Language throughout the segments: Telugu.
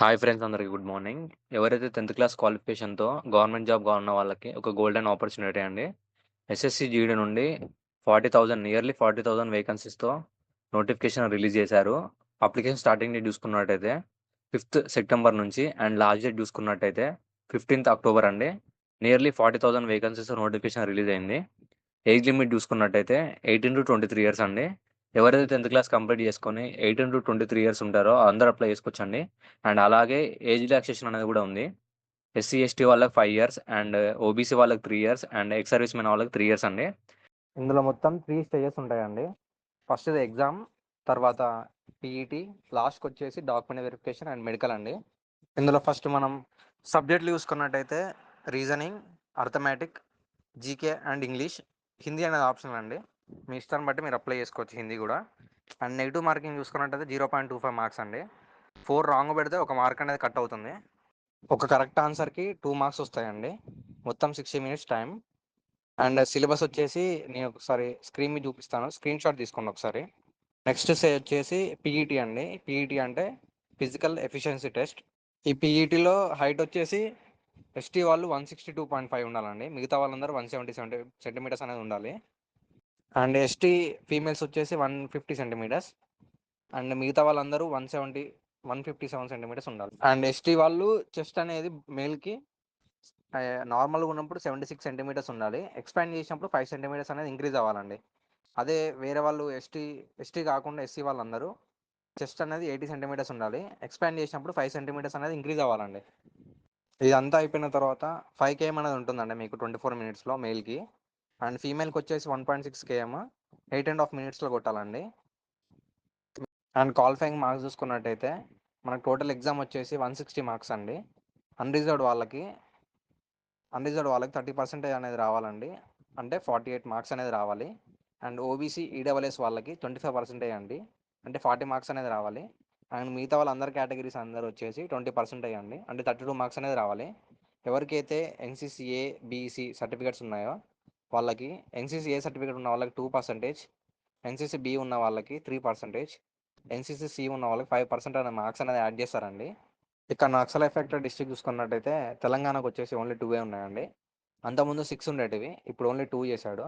హాయ్ ఫ్రెండ్స్, అందరికి గుడ్ మార్నింగ్. ఎవరైతే 10th క్లాస్ క్వాలిఫికేషన్తో గవర్నమెంట్ జాబ్గా ఉన్న వాళ్ళకి ఒక గోల్డెన్ ఆపర్చునిటీ అండి. ఎస్ఎస్సి జీడీ నుండి 40,000 నియర్లీ 40,000 వేకెన్సీస్తో నోటిఫికేషన్ రిలీజ్ చేశారు. అప్లికేషన్ స్టార్టింగ్ డేట్ చూసుకున్నట్టయితే 5th సెప్టెంబర్ నుంచి అండ్ లాస్ట్ డేట్ చూసుకున్నట్టయితే 15th అక్టోబర్ అండి. నియర్లీ 40,000 వేకెన్సీస్ నోటిఫికేషన్ రిలీజ్ అయింది. ఏజ్ లిమిట్ చూసుకున్నట్టయితే 18 to 23 ఇయర్స్ అండి. ఎవరైతే 10th క్లాస్ కంప్లీట్ చేసుకొని 18 to 23 ఇయర్స్ ఉంటారో అందరూ అప్లై చేసుకోవచ్చండి. అండ్ అలాగే ఏజ్ రిలాక్సేషన్ అనేది కూడా ఉంది. ఎస్సీ ఎస్టీ వాళ్ళకి 5 ఇయర్స్ అండ్ ఓబీసీ వాళ్ళకి 3 years and ex service men వాళ్ళకి 3 ఇయర్స్ అండి. ఇందులో మొత్తం 3 స్టేజెస్ ఉంటాయండి. ఫస్ట్ది ఎగ్జామ్, తర్వాత పీఈటీ, లాస్ట్కి వచ్చేసి డాక్యుమెంట్ వెరిఫికేషన్ అండ్ మెడికల్ అండి. ఇందులో ఫస్ట్ మనం సబ్జెక్టులు చూసుకున్నట్టయితే reasoning, arithmetic, GK and English. Hindi అనేది ఆప్షన్ అండి, మీ ఇష్టాన్ని బట్టి మీరు అప్లై చేసుకోవచ్చు హిందీ కూడా. అండ్ నెగిటివ్ మార్కింగ్ చూసుకున్నట్టయితే 0.25 మార్క్స్ అండి. 4 రాంగ్ పెడితే 1 మార్క్ అనేది కట్ అవుతుంది. ఒక కరెక్ట్ ఆన్సర్కి 2 మార్క్స్ వస్తాయండి. మొత్తం 60 మినిట్స్ టైం. అండ్ సిలబస్ వచ్చేసి నేను ఒకసారి స్క్రీన్ మీద చూపిస్తాను, స్క్రీన్ షాట్ తీసుకోండి ఒకసారి. నెక్స్ట్ వచ్చేసి పీఈటీ అండి. పీఈటీ అంటే ఫిజికల్ ఎఫిషియన్సీ టెస్ట్. ఈ పీఈటీలో హైట్ వచ్చేసి ఎస్టీ వాళ్ళు 162.5 ఉండాలండి. మిగతా వాళ్ళందరూ 177 సెంటీమీటర్స్ అనేది ఉండాలి. అండ్ ఎస్టీ ఫీమేల్స్ వచ్చేసి 150 సెంటీమీటర్స్ అండ్ మిగతా వాళ్ళందరూ 157 సెంటీమీటర్స్ ఉండాలి. అండ్ ఎస్టీ వాళ్ళు చెస్ట్ అనేది మేల్కి నార్మల్గా ఉన్నప్పుడు 76 సెంటీమీటర్స్ ఉండాలి. ఎక్స్పాండ్ చేసినప్పుడు 5 సెంటీమీటర్స్ అనేది ఇంక్రీజ్ అవ్వాలండి. అదే వేరే వాళ్ళు ఎస్టీ కాకుండా ఎస్సీ వాళ్ళందరూ చెస్ట్ అనేది 80 సెంటీమీటర్స్ ఉండాలి. ఎక్స్పాండ్ చేసినప్పుడు 5 సెంటీమీటర్స్ అనేది ఇంక్రీజ్ అవ్వాలండి. ఇదంతా అయిపోయిన తర్వాత 5 km అనేది ఉంటుందండి మీకు 24 మినిట్స్లో మేల్కి. అండ్ ఫీమేల్కి వచ్చేసి 1.6 km 8.5 మినిట్స్లో కొట్టాలండి. అండ్ క్వాలిఫైయింగ్ మార్క్స్ చూసుకున్నట్టయితే మనకు టోటల్ ఎగ్జామ్ వచ్చేసి 160 మార్క్స్ అండి. అన్రిజర్వ్డ్ వాళ్ళకి 30% అనేది రావాలండి, అంటే 48 మార్క్స్ అనేది రావాలి. అండ్ ఓబీసీ ఈడబ్ల్యూఎస్ వాళ్ళకి 25% అండి, అంటే 40 మార్క్స్ అనేది రావాలి. అండ్ మిగతా వాళ్ళందరి కేటగిరీస్ అందరూ వచ్చేసి 20% అండి, అంటే 32 మార్క్స్ అనేది రావాలి. ఎవరికైతే ఎన్సీసీఏ బీసీ సర్టిఫికేట్స్ ఉన్నాయో వాళ్ళకి, ఎన్సీసీఏ సర్టిఫికేట్ ఉన్న వాళ్ళకి 2%, ఎన్సీసీ బి ఉన్న వాళ్ళకి 3%, ఎన్సీసీ సి ఉన్న వాళ్ళకి 5% అనే మార్క్స్ అనేది యాడ్ చేస్తారండి. ఇక్కడ నక్సల్ ఎఫెక్టెడ్ డిస్ట్రిక్ట్ చూసుకున్నట్టయితే తెలంగాణకు వచ్చేసి ఓన్లీ 2 ఉన్నాయండి. అంతకుముందు 6 ఉండేటివి, ఇప్పుడు ఓన్లీ 2 చేశాడు.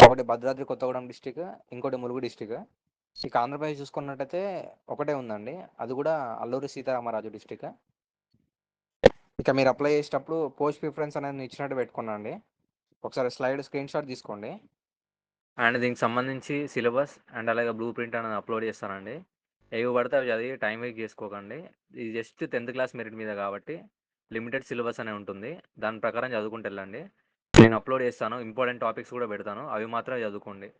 ఒకటి భద్రాద్రి కొత్తగూడెం డిస్టిక్, ఇంకోటి ములుగు డిస్టిక్. ఇక ఆంధ్రప్రదేశ్ చూసుకున్నట్టయితే ఒకటే ఉందండి, అది కూడా అల్లూరి సీతారామరాజు డిస్టిక్. ఇక మీరు అప్లై చేసేటప్పుడు పోస్ట్ ప్రిఫరెన్స్ అనేది ఇచ్చినట్టు పెట్టుకున్నాండి. ఒకసారి స్క్రీన్ షాట్ తీసుకోండి. అండ్ దీనికి సంబంధించి సిలబస్ అండ్ అలాగే బ్లూ ప్రింట్ అనేది అప్లోడ్ చేస్తానండి. ఏవి పడితే అవి చదివి టైం వేస్ట్ చేసుకోకండి. ఇది జస్ట్ 10th క్లాస్ మెరిట్ మీద కాబట్టి లిమిటెడ్ సిలబస్ అనే ఉంటుంది, దాని ప్రకారం చదువుకుంటూ వెళ్ళండి. నేను అప్లోడ్ చేస్తాను, ఇంపార్టెంట్ టాపిక్స్ కూడా పెడతాను, అవి మాత్రం చదువుకోండి.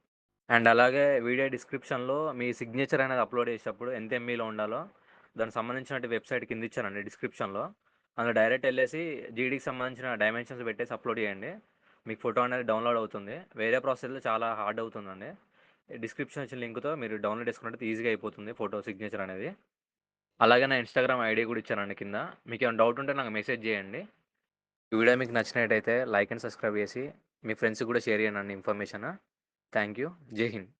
అండ్ అలాగే వీడియో డిస్క్రిప్షన్లో మీ సిగ్నేచర్ అనేది అప్లోడ్ చేసేటప్పుడు ఎంత ఎంబీలో ఉండాలో దానికి సంబంధించిన వెబ్సైట్ కింద ఇచ్చానండి డిస్క్రిప్షన్లో. అందులో డైరెక్ట్ వెళ్ళేసి జీడీకి సంబంధించిన డైమెన్షన్స్ పెట్టేసి అప్లోడ్ చేయండి. మీకు ఫోటో అనేది డౌన్లోడ్ అవుతుంది. వేరే ప్రాసెస్లో చాలా హార్డ్ అవుతుందండి. డిస్క్రిప్షన్ వచ్చిన లింక్తో మీరు డౌన్లోడ్ చేసుకున్నట్టు ఈజీగా అయిపోతుంది ఫోటో సిగ్నేచర్ అనేది. అలాగే నా ఇన్స్టాగ్రామ్ ఐడి కూడా ఇచ్చానండి కింద. మీకు ఏమైనా డౌట్ ఉంటే నాకు మెసేజ్ చేయండి. ఈ వీడియో మీకు నచ్చినట్టయితే లైక్ అండ్ సబ్స్క్రైబ్ చేసి మీ ఫ్రెండ్స్కి కూడా షేర్ చేయండి ఇన్ఫర్మేషన్. Thank you. జై హింద్.